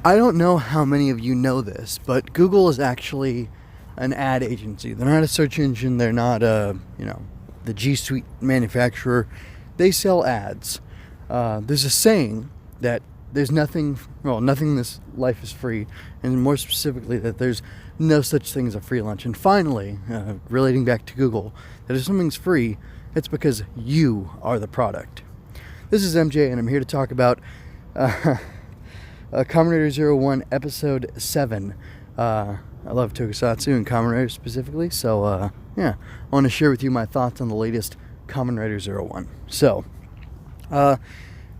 I don't know how many of you know this, but Google is actually an ad agency. They're not a search engine. They're not the G Suite manufacturer. They sell ads. There's a saying that nothing in this life is free, and more specifically that there's no such thing as a free lunch. And finally, relating back to Google, that if something's free, it's because you are the product. This is MJ, and I'm here to talk about Kamen Rider Zero-One Episode 7. I love Tokusatsu and Kamen Rider specifically, so I want to share with you my thoughts on the latest Kamen Rider Zero-One. So,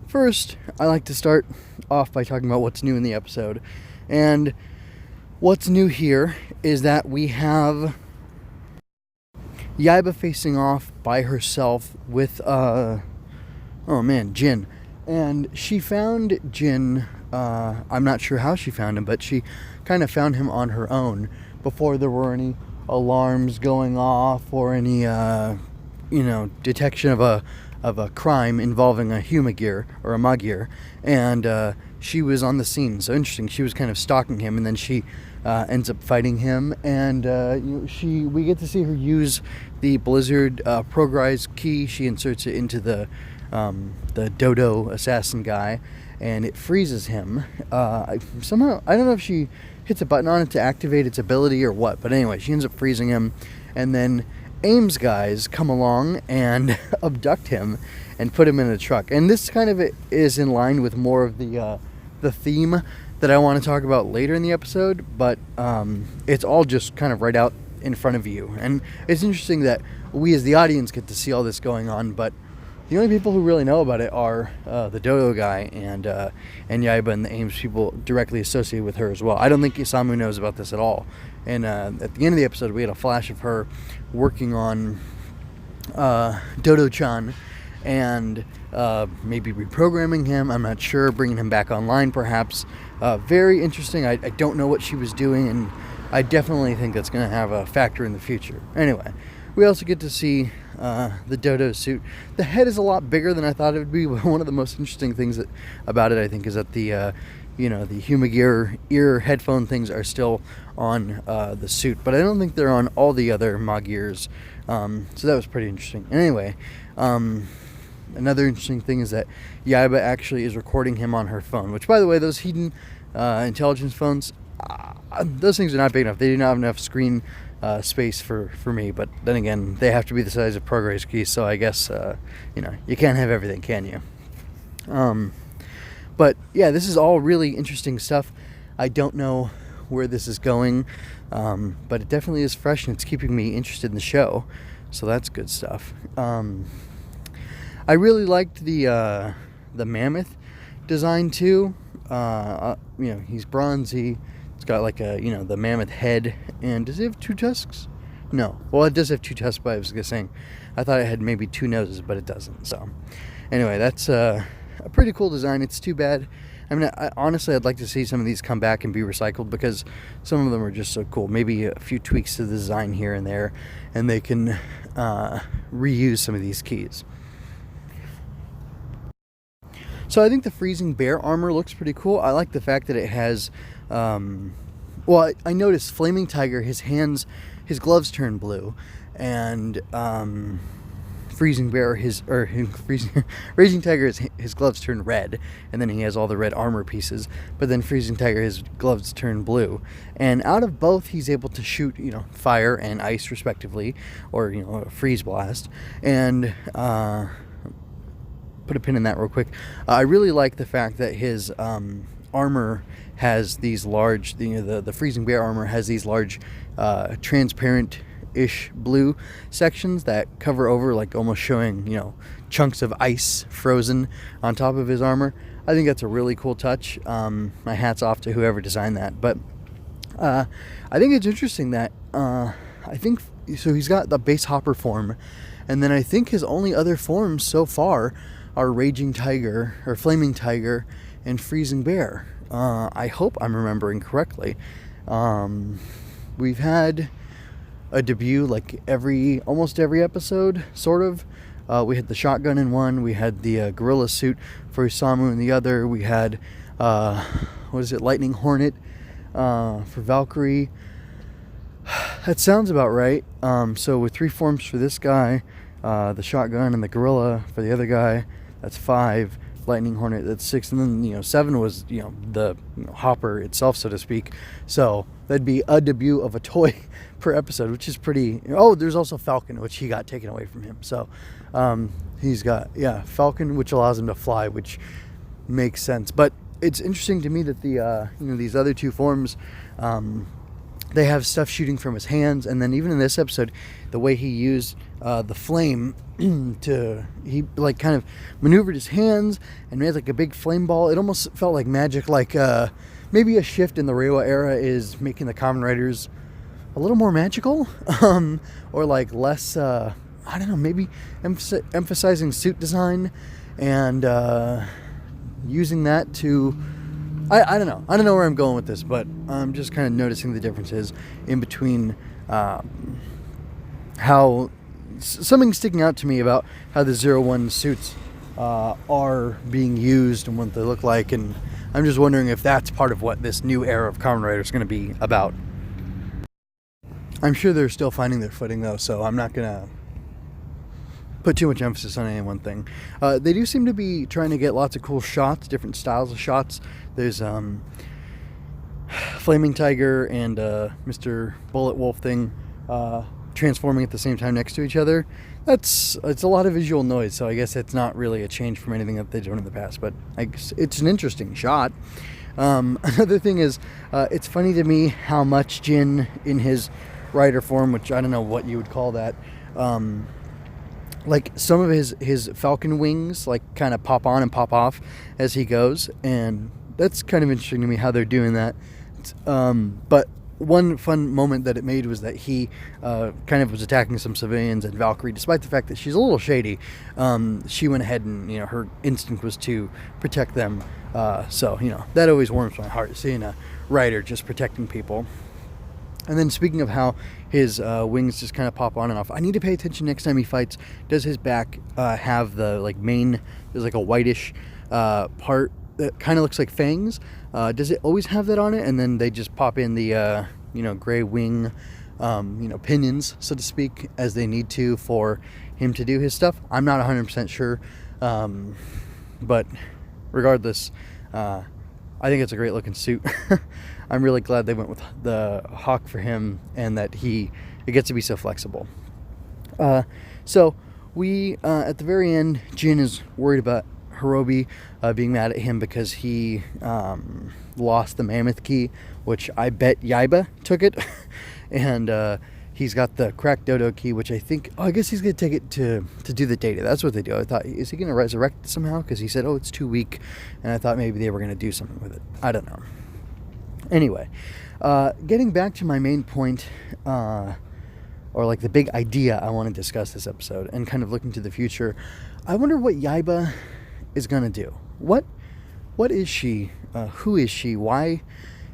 first, I like to start off by talking about what's new in the episode. And what's new here is that we have Yaiba facing off by herself with, Jin. And she found Jin, I'm not sure how she found him, but she kind of found him on her own before there were any alarms going off or any, detection of a crime involving a Humagear or a Magear, and she was on the scene. So interesting. She was kind of stalking him, and then she ends up fighting him, and we get to see her use the Blizzard Progrise key. She inserts it into the Dodo assassin guy, and it freezes him. Somehow, I don't know if she hits a button on it to activate its ability or what, but anyway, she ends up freezing him, and then AIM's guys come along and abduct him and put him in a truck. And this kind of is in line with more of the theme that I want to talk about later in the episode, but it's all just kind of right out in front of you. And it's interesting that we as the audience get to see all this going on, but the only people who really know about it are the Dodo guy and Yaiba and the AIM's people directly associated with her as well. I don't think Isamu knows about this at all. And at the end of the episode, we had a flash of her working on Dodo-chan and maybe reprogramming him. I'm not sure, bringing him back online perhaps. Very interesting. I don't know what she was doing, and I definitely think that's going to have a factor in the future. Anyway, we also get to see the Dodo suit. The head is a lot bigger than I thought it would be. One of the most interesting things about it, I think, is that the Humagear ear headphone things are still on the suit, but I don't think they're on all the other Magiers. So that was pretty interesting. Anyway, another interesting thing is that Yaiba actually is recording him on her phone, which, by the way, those hidden intelligence phones, those things are not big enough. They do not have enough screen space for me, but then again, they have to be the size of Progrise keys, so I guess you can't have everything, can you? But yeah, this is all really interesting stuff. I don't know where this is going, but it definitely is fresh, and it's keeping me interested in the show, so that's good stuff. I really liked the mammoth design too. He's bronzy. It's got like the mammoth head. And does it have two tusks? No. Well, it does have two tusks, but I was saying, I thought it had maybe two noses, but it doesn't. So anyway, that's a pretty cool design. It's too bad. I mean, honestly, I'd like to see some of these come back and be recycled, because some of them are just so cool. Maybe a few tweaks to the design here and there, and they can reuse some of these keys. So I think the freezing bear armor looks pretty cool. I like the fact that it has, I noticed Flaming Tiger, his gloves turn blue, and Freezing Bear, Raging Tiger, his gloves turn red, and then he has all the red armor pieces, but then Freezing Tiger, his gloves turn blue. And out of both, he's able to shoot, fire and ice respectively, or, a freeze blast. And, put a pin in that real quick. I really like the fact that his armor has these large, the Freezing Bear armor has these large transparent-ish blue sections that cover over, like almost showing, chunks of ice frozen on top of his armor. I think that's a really cool touch. My hat's off to whoever designed that. But I think it's interesting that so he's got the base hopper form, and then I think his only other forms so far are Raging Tiger, or Flaming Tiger, and Freezing Bear. I hope I'm remembering correctly. We've had a debut like almost every episode, sort of. We had the shotgun in one, we had the gorilla suit for Isamu in the other, we had Lightning Hornet for Valkyrie. That sounds about right. So with 3 forms for this guy, the shotgun and the gorilla for the other guy, that's 5. Lightning Hornet, that's 6, and then 7 was the hopper itself, so to speak. So that'd be a debut of a toy per episode, which is pretty. Oh, there's also Falcon, which he got taken away from him. So he's got Falcon, which allows him to fly, which makes sense. But it's interesting to me that the these other 2 forms, they have stuff shooting from his hands, and then even in this episode, the way he used the flame he like kind of maneuvered his hands and made like a big flame ball. It almost felt like magic, like maybe a shift in the Reiwa era is making the Kamen Riders a little more magical, or like less, I don't know, maybe emphasizing suit design and using that to, I don't know. I don't know where I'm going with this, but I'm just kind of noticing the differences in between how something sticking out to me about how the Zero-One suits are being used and what they look like, and I'm just wondering if that's part of what this new era of Kamen Rider is going to be about. I'm sure they're still finding their footing though, so I'm not going to put too much emphasis on any one thing. They do seem to be trying to get lots of cool shots, different styles of shots. There's Flaming Tiger and Mr. Bullet Wolf thing transforming at the same time next to each other. It's a lot of visual noise, so I guess it's not really a change from anything that they've done in the past, but I guess it's an interesting shot. Another thing is, it's funny to me how much Jin in his rider form, which I don't know what you would call that, like some of his falcon wings like kind of pop on and pop off as he goes, and that's kind of interesting to me how they're doing that. But one fun moment that it made was that he kind of was attacking some civilians, and Valkyrie, despite the fact that she's a little shady, she went ahead and her instinct was to protect them. So that always warms my heart, seeing a rider just protecting people. And then speaking of how his wings just kind of pop on and off, I need to pay attention next time he fights. Does his back have the mane? There's like a whitish part that kind of looks like fangs. Does it always have that on it, and then they just pop in the gray wing pinions, so to speak, as they need to for him to do his stuff? I'm not 100% sure, but regardless, I think it's a great looking suit. I'm really glad they went with the hawk for him, and that it gets to be so flexible. So we at the very end, Jin is worried about Hirobi being mad at him because he lost the mammoth key, which I bet Yaiba took it. And he's got the cracked dodo key, which I guess he's going to take it to do the data. That's what they do. I thought, is he going to resurrect it somehow? Because he said, it's too weak. And I thought maybe they were going to do something with it. I don't know. Anyway, getting back to my main point, or like the big idea I want to discuss this episode, and kind of looking to the future, I wonder what Yaiba is going to do. What is she? Who is she? Why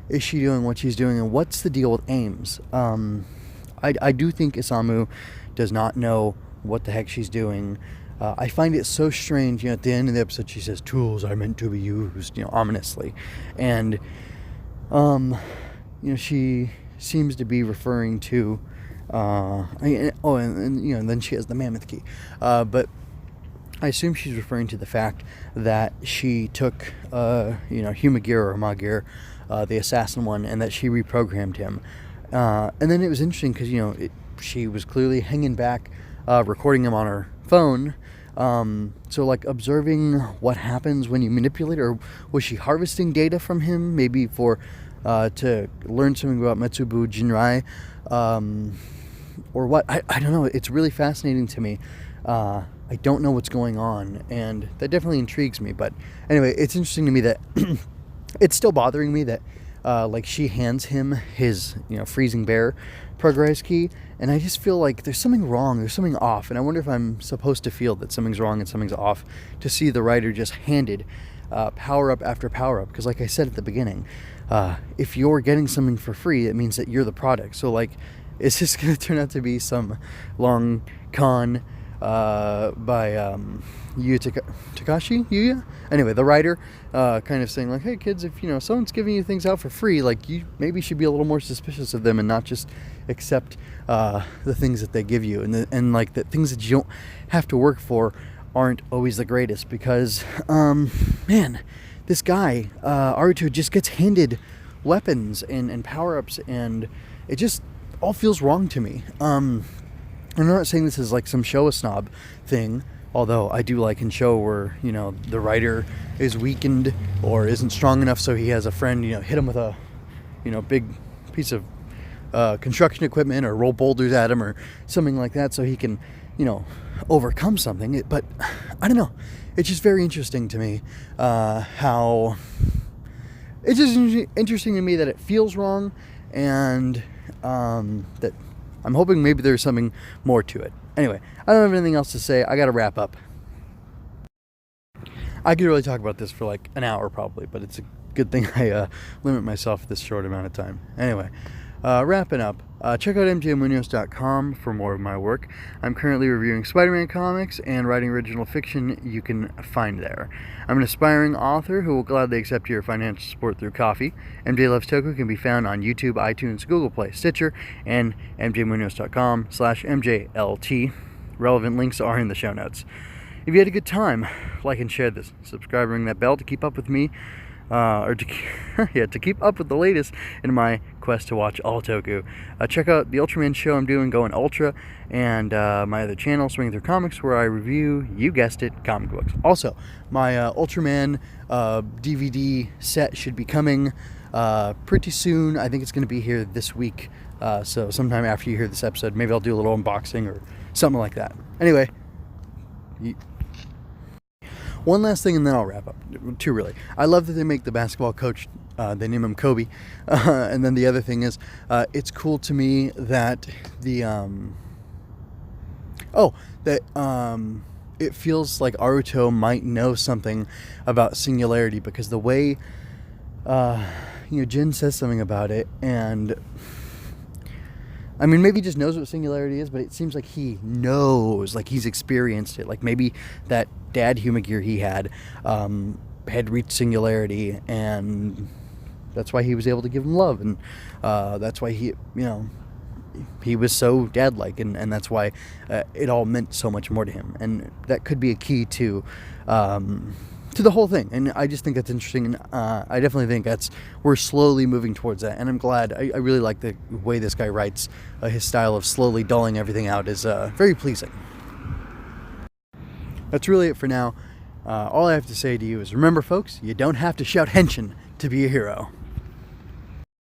is she doing what she's doing? And what's the deal with Ames? I do think Isamu does not know what the heck she's doing. I find it so strange. At the end of the episode, she says, "Tools are meant to be used," ominously. And, she seems to be referring to, and then she has the mammoth key. But I assume she's referring to the fact that she took, Humagear or Magear, the assassin one, and that she reprogrammed him. And then it was interesting because, she was clearly hanging back, recording him on her phone. So observing what happens when you manipulate, or was she harvesting data from him, maybe for, to learn something about Metsuboujinrai, or what? I don't know. It's really fascinating to me. I don't know what's going on, and that definitely intrigues me. But anyway, it's interesting to me that it's still bothering me that she hands him his freezing bear Progrise key, and I just feel like there's something wrong, there's something off, and I wonder if I'm supposed to feel that something's wrong and something's off to see the writer just handed power up after power up. Because like I said at the beginning, if you're getting something for free, it means that you're the product. So is this going to turn out to be some long con by Takashi Yuya. Anyway, the writer kind of saying like, hey kids, if someone's giving you things out for free, like you maybe should be a little more suspicious of them and not just accept the things that they give you, and like the things that you don't have to work for aren't always the greatest, because man, this guy Aruto just gets handed weapons and power-ups, and it just all feels wrong to me. I'm not saying this is like some show snob thing, although I do like in show where the writer is weakened or isn't strong enough, so he has a friend hit him with a big piece of construction equipment, or roll boulders at him or something like that, so he can overcome something. But I don't know, it's just very interesting to me how it's just interesting to me that it feels wrong, and that I'm hoping maybe there's something more to it. Anyway, I don't have anything else to say. I gotta wrap up. I could really talk about this for like an hour probably, but it's a good thing I limit myself this short amount of time. Anyway, wrapping up, check out mjmunoz.com for more of my work. I'm currently reviewing Spider-Man comics and writing original fiction you can find there. I'm an aspiring author who will gladly accept your financial support through coffee. MJ Loves Toku can be found on YouTube, iTunes, Google Play, Stitcher, and mjmunoz.com/mjlt. Relevant links are in the show notes. If you had a good time, like and share this. Subscribe, ring that bell to keep up with me, to keep up with the latest in my quest to watch all Toku. Check out the Ultraman show I'm doing, Going Ultra, and my other channel, Swinging Through Comics, where I review, you guessed it, comic books. Also, my Ultraman DVD set should be coming pretty soon. I think it's going to be here this week, so sometime after you hear this episode, maybe I'll do a little unboxing or something like that. Anyway, one last thing and then I'll wrap up. Two, really. I love that they make the basketball coach, they name him Kobe. And then the other thing is, it's cool to me that it feels like Aruto might know something about Singularity, because the way, Jin says something about it, and I mean, maybe he just knows what Singularity is, but it seems like he knows, like he's experienced it. Like maybe that dad Humagear he had reached Singularity, and that's why he was able to give him love, and that's why he was so dad-like, and that's why it all meant so much more to him. And that could be a key to the whole thing, and I just think that's interesting, and I definitely think we're slowly moving towards that, and I'm glad. I really like the way this guy writes. His style of slowly dulling everything out is very pleasing. That's really it for now. All I have to say to you is, remember folks, you don't have to shout henshin to be a hero.